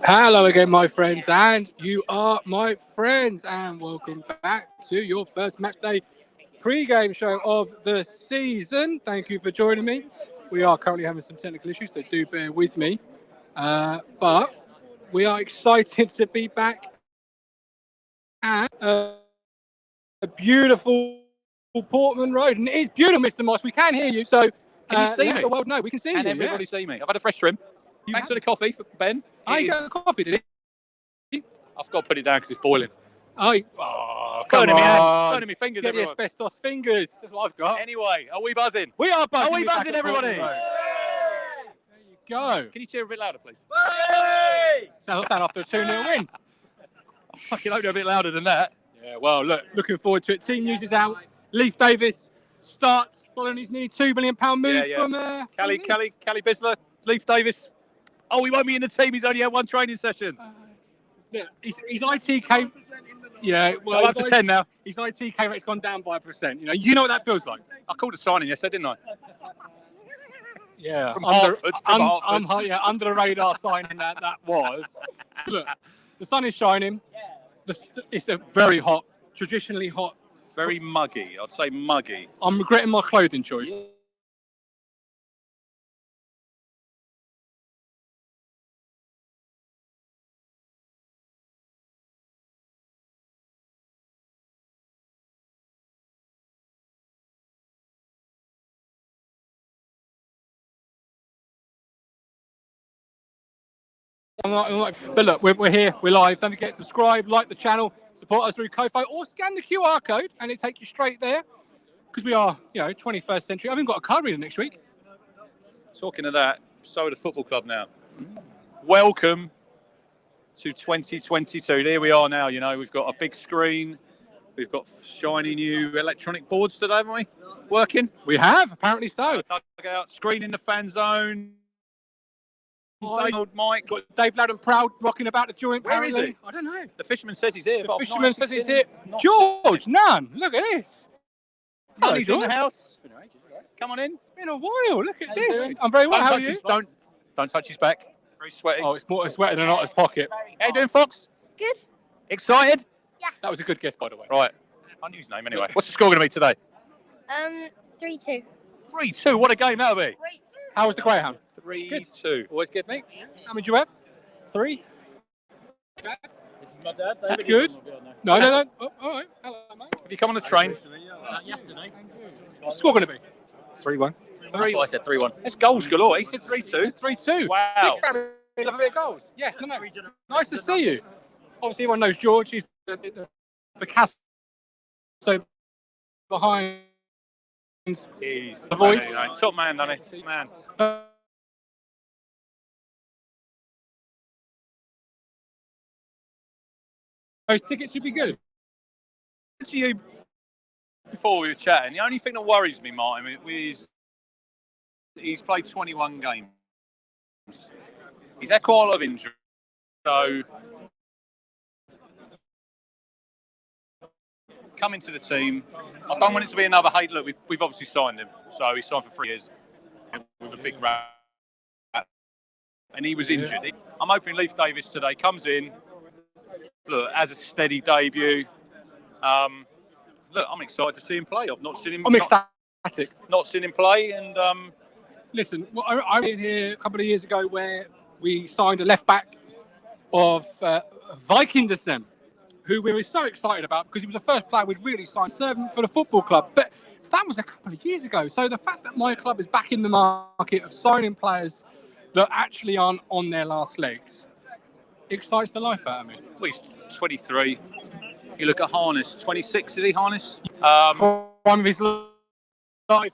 Hello again, my friends, and you are my friends, and welcome back to your first Matchday pre-game show of the season. Thank you for joining me. We are currently having some technical issues, so do bear with me. But we are excited to be back at a beautiful Portman Road, and it is beautiful, Mr. Moss. We can hear you, so can you see me? The world know we can see and you. Everybody see me. I've had a fresh trim. Thanks for the coffee, for Ben. I got a coffee, did he? I've got to put it down because it's boiling. Come burning on. my hands, burning my fingers. Get the asbestos fingers. That's what I've got. Anyway, are we buzzing? We are buzzing. Are we buzzing, everybody? There you go. Can you cheer a bit louder, please? Sound after a 2-0 win. I fucking hope they're a bit louder than that. Yeah, well, looking forward to it. Team news is out. Leif Davis starts following his nearly £2 million move from Callie Bisler, Leif Davis. Oh, he won't be in the team. He's only had one training session. Yeah, his IT came. Yeah, well, I'm up to 10 now. His IT came rate's gone down by 1%. You know what that feels like. I called a signing yesterday, didn't I? Yeah, from Hartford. Under the radar signing that was. Look, the sun is shining. It's a very hot, traditionally hot. Very muggy. I'd say muggy. I'm regretting my clothing choice. But look, we're here, we're live. Don't forget to subscribe, like the channel, support us through Ko-Fi, or scan the QR code and it takes you straight there. Because we are, 21st century. I've even got a card reader next week. Talking of that, so the football club now. Welcome to 2022. Here we are now. We've got a big screen. We've got shiny new electronic boards today, haven't we? Working? We have, apparently so. Dugout, screen in the fan zone. Mike. Got Dave Loudon Proud rocking about the joint. Where is he? I don't know. The fisherman says he's here. The fisherman says he's here. George, none. Look at this. Hello, he's in the house. Come on in. It's been a while. Look at this. I'm very well. How are you? Don't touch his back. Very sweaty. Oh, it's more sweaty than not his pocket. How you doing, Fox? Good. Excited? Yeah. That was a good guess, by the way. Right. I knew his name anyway. What's the score going to be today? 3-2. 3-2. What a game that'll be. 3-2. How was the Greyhound? 3-2. Always good, mate. How many did you have? 3. This is my dad. That's good. No. Oh, all right. Hello, mate. Have you come on the train? Yesterday. What's the score going to be? 3-1. That's why I said 3-1. It's goals galore. He said 3-2. 3-2. Wow. Big love a bit of goals. Yes, no. Nice to see you. Obviously, everyone knows George. He's the Picasso behind He's the voice. Top man, Danny. Top man. Those tickets should be good. To you before we were chatting, the only thing that worries me, Martin, is he's played 21 games. He's had quite a lot of injury, so coming to the team, I don't want it to be another hate. Look, we've obviously signed him, so he's signed for 3 years with a big rap, and he was injured. I'm hoping Leif Davis today comes in. Look, as a steady debut. Look, I'm excited to see him play. I've not seen him. I'm ecstatic. Not seen him play, and listen, I was in here a couple of years ago where we signed a left back of Vikindersen, who we were so excited about because he was the first player we'd really signed servant for the football club. But that was a couple of years ago. So the fact that my club is back in the market of signing players that actually aren't on their last legs excites the life out of me. Well, he's 23. You look at Harness, 26, is he, Harness? Prime of his life.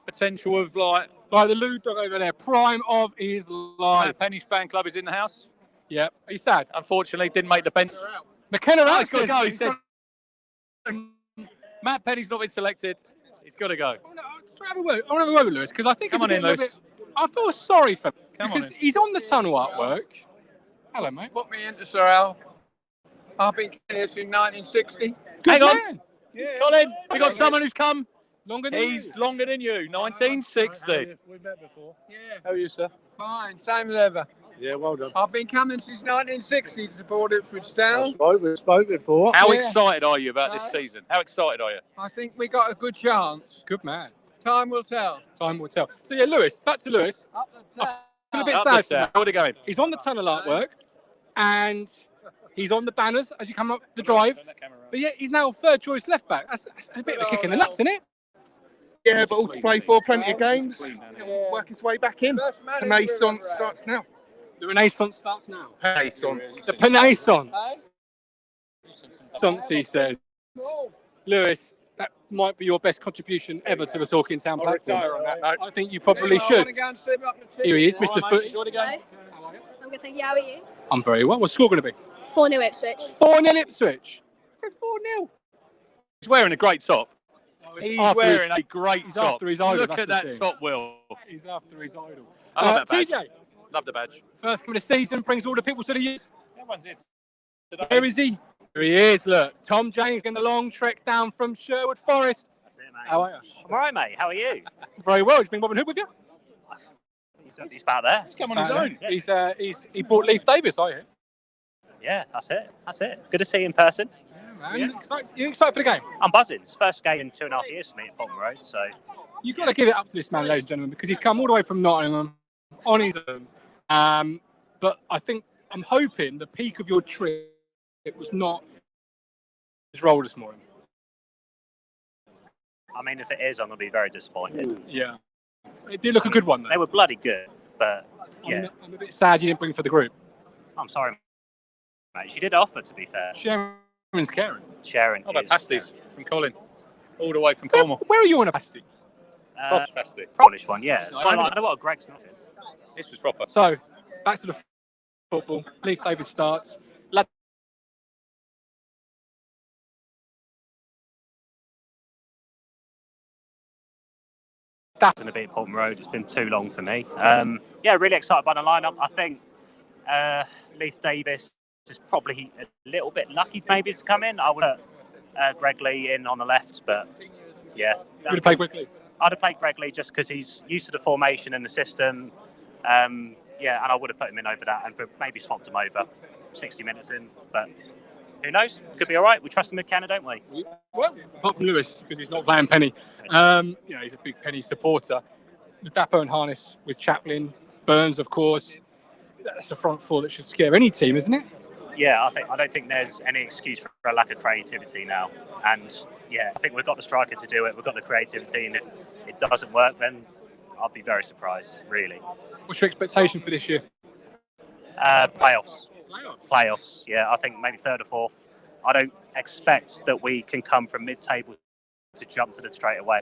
Potential of like the Lou dog over there, prime of his life. Matt Penny's fan club is in the house. Yeah, he's sad. Unfortunately, didn't make the bench. McKenna He's got to go. He said, Matt Penny's not been selected. He's got to go. I want to have a word with Lewis because I think Come on in, Lewis. I feel sorry for him because on he's on the tunnel artwork. Hello, mate. Put me into Sir Al. I've been here since 1960. Good Hang on. man. Yeah. Colin, we got someone who's come Longer than He's you? longer than you. 1960. We've met before. Yeah, How are you, sir? fine, same as ever. Yeah, well done. I've been coming since 1960 to support Ipswich Town. That's right, we've spoken before. How Yeah. excited are you about this season? How excited are you? I think we got a good chance. Good man. Time will tell. Time will tell. So, yeah, Lewis, back to Lewis. Up the I feel a bit Up sad the for him. town. How are they going? He's on the tunnel artwork and he's on the banners as you come up the drive. But yeah, he's now third choice left back. That's a bit of a kick in the nuts, isn't it? Yeah, but all to play for, plenty of games. Work his way back in. Renaissance starts now. The Renaissance starts now. Renaissance. The Renaissance. He says. Lewis, that might be your best contribution ever to the Talking Town platform. retire on that note. I think you probably should. Here he is, Mr. Foot. Hello. I'm good, thank you. How are you? I'm very well. What's the score going to be? 4-0 Ipswich. 4-0 Ipswich. It says 4-0. He's wearing a great top. He's after wearing his- a great he's top. after his idol, Look that's at the that thing. top, Will. He's after his idol. I love that badge. TJ, Love the badge. first game of the season, brings all the people to the youth. Everyone's here Where today. is he? Here he is, look. Tom James getting the long trek down from Sherwood Forest. How are you? I'm all right, mate. How are you? Very well. He's been Robin Hood with you? He's about there. Come on his own. He brought Leif Davis, I hear. Yeah, that's it. That's it. Good to see you in person. Man, Yeah. you excited for the game? I'm buzzing. It's the first game in 2.5 years for me at Bolton Road, so You've got to give it up to this man, ladies and gentlemen, because he's come all the way from Nottingham on his own. But I'm hoping the peak of your trip was not his role this morning. I mean, if it is, I'm going to be very disappointed. Yeah. It did look a good one, though. They were bloody good, but yeah, I'm a bit sad you didn't bring for the group. I'm sorry, mate. She did offer, to be fair. Sharon's caring. Sharon. How about is- pasties from Colin? All the way from Cornwall. Where are you on a pasty? Uh, Pasty. Polish one, yeah. I But know. I know what Greg's nothing. This was proper. So, back to the football. Leif Davis starts. That's going to be at Bolton Road. It's been too long for me. Yeah, really excited by the lineup. I think Leif Davis is probably a little bit lucky maybe to come in. I would have Greg Lee in on the left, but yeah. You would have played quickly. I'd have played Greg Lee just because he's used to the formation and the system. Yeah, and I would have put him in over that and maybe swapped him over 60 minutes in. But who knows? Could be all right. We trust him with McKenna, don't we? Well, apart from Lewis, because he's not playing Penny. He's a big Penny supporter. The Dapper and Harness with Chaplin, Burns, of course. That's a front four that should scare any team, isn't it? Yeah, I don't think there's any excuse for a lack of creativity now. And yeah, I think we've got the striker to do it. We've got the creativity, and if it doesn't work, then I'll be very surprised, really. What's your expectation for this year? Playoffs. Playoffs, yeah. I think maybe third or fourth. I don't expect that we can come from mid-table to jump to the straight away.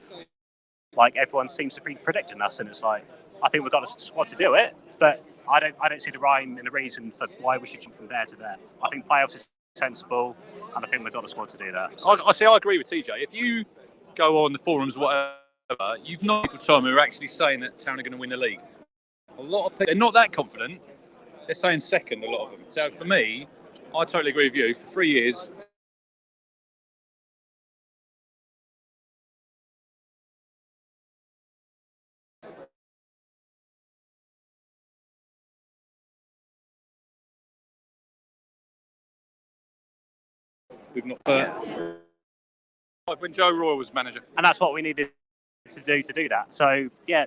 Like everyone seems to be predicting us, and it's like I think we've got a squad to do it, but I don't see the rhyme and the reason for why we should jump from there to there. I think playoffs is sensible, and I think we've got the squad to do that. I agree with TJ. If you go on the forums, whatever, you've not people tell me who are actually saying that Town are going to win the league. A lot of people, they're not that confident. They're saying second, a lot of them. So for me, I totally agree with you. For 3 years, we've not. When Joe Roy was manager. And that's what we needed to do that. So yeah,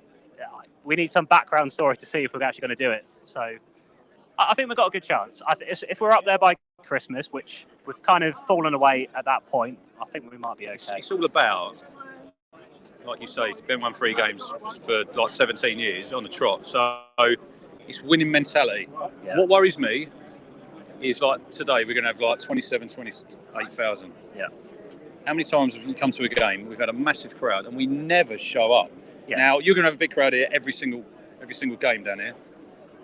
we need some background story to see if we're actually going to do it. So I think we've got a good chance. If we're up there by Christmas, which we've kind of fallen away at that point, I think we might be okay. It's all about, like you say, Ben won 3 games for like 17 years on the trot. So it's winning mentality. Yeah. What worries me is like today we're going to have like 28,000. Yeah. How many times have we come to a game, we've had a massive crowd and we never show up? Yeah. Now, you're going to have a big crowd here every single game down here.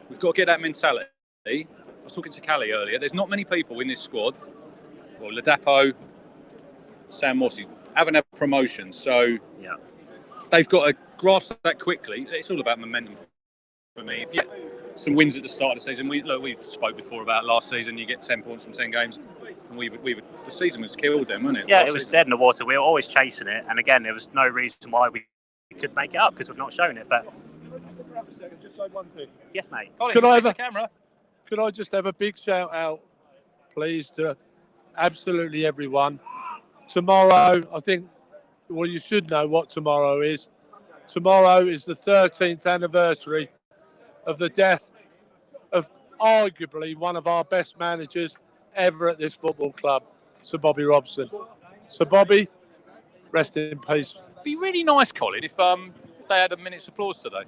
We've got to get that mentality. I was talking to Callie earlier. There's not many people in this squad. Well, Ladapo, Sam Mossy haven't had promotion, so Yeah. they've got to grasp that quickly. It's all about momentum for me. If you get some wins at the start of the season, we spoke before about last season. You get 10 points from 10 games. And the season was killed then, wasn't it? Yeah, Last it was season. dead in the water. We were always chasing it, and again, there was no reason why we could make it up because we've not shown it. But Just say one thing. yes, mate. Colin, Could I face have the camera? Could I just have a big shout out, please, to absolutely everyone. Tomorrow, I think, well, you should know what tomorrow is. Tomorrow is the 13th anniversary of the death of arguably one of our best managers ever at this football club, Sir Bobby Robson. So, Bobby, rest in peace. Be really nice, Colin, if they had a minute's applause today.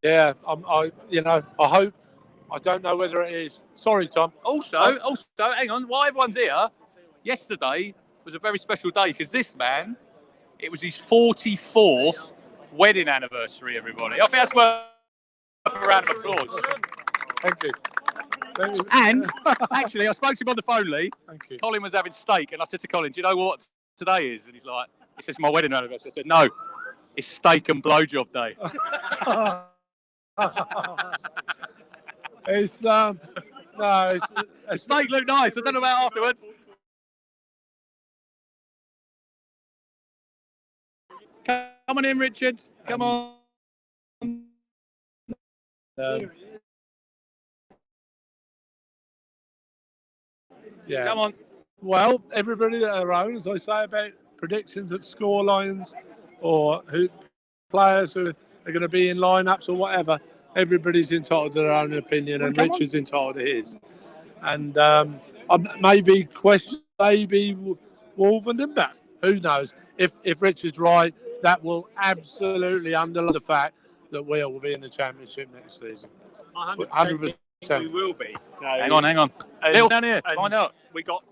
Yeah, I hope. I don't know whether it is. Sorry, Tom. Also, hang on, while everyone's here, yesterday was a very special day because this man, it was his 44th wedding anniversary, everybody. I think that's worth a round of applause. Thank you. Thank you. And actually, I spoke to him on the phone, Lee. Thank you. Colin was having steak, and I said to Colin, do you know what today is? And he says, my wedding anniversary. I said, no, it's steak and blowjob day. It's The steak looked nice. I don't know about afterwards. Come on in, Richard. Come on. Yeah. Come on. Well, everybody at their own, as I say, about predictions of score lines or who players who are going to be in lineups or whatever. Everybody's entitled to their own opinion, and Richard's entitled to his. And maybe Wolverhampton, but who knows? If Richard's right, that will absolutely underline the fact that we will be in the Championship next season. 100%. We will be. So Hang on. Little down here. Find out. We got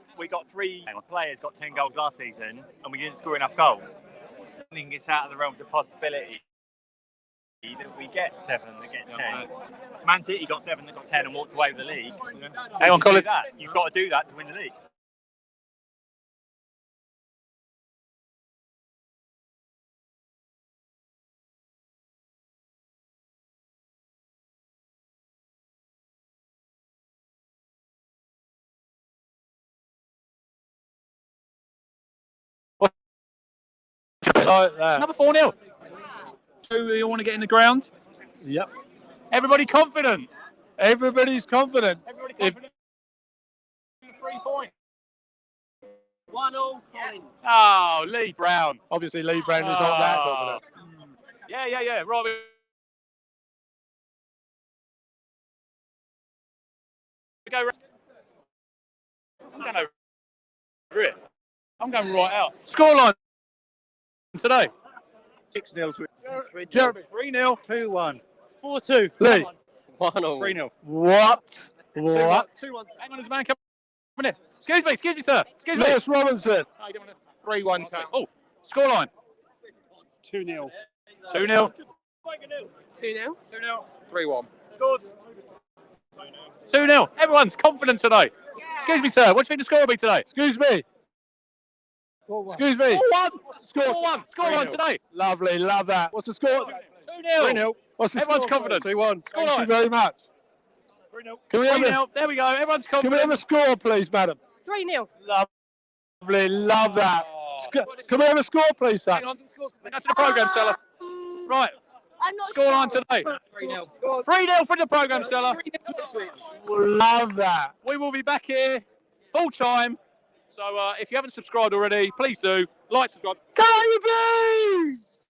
three players got 10 goals last season, and we didn't score enough goals. I think it's out of the realms of possibility that we get 7, that get 10. Man City got 7, that got 10, and walked away with the league. Hang on, Colin. You've got to do that to win the league. Like that. Another 4-0. Do you want to get in the ground? Yep. Everybody confident? Everybody's confident. Everybody confident? 3 points. 1-1, Colin. Oh, Lee Brown. Obviously, Lee Brown is not that confident. Yeah. Right. I'm going over it. I'm going right out. Scoreline today. 6-0 to Jeremy. 3-0. 2-1. 4-2. Lee. 1-0. 3-0. What? 2-1. Hang on, there's a man coming in. Excuse me, sir. Excuse me. Lewis Robinson. 3-1 Town. Oh, scoreline. 2-0. 2-0. 2-0. 3-1. Scores. 2-0. Everyone's confident today. Excuse me, sir. What do you think the score will be today? Excuse me. 4-1. Excuse me. 4-1. Scoreline today. Lovely, love that. What's the score? 2-0. 3-0. What's the Everyone's score? confident. 2-1. Thank you very much. 3-0. Can we have 3-0. There we go. Everyone's Can we have confident. a score, please, madam? 3-0. Lovely, love that. Can we have a score, please, sir? Hang on. That's the programme seller. Right. I'm not Scoreline sure. today. 3-0. 3-0 for the programme seller. Love that. We will be back here full time. So if you haven't subscribed already, please do. Like, subscribe. Come on, you blues!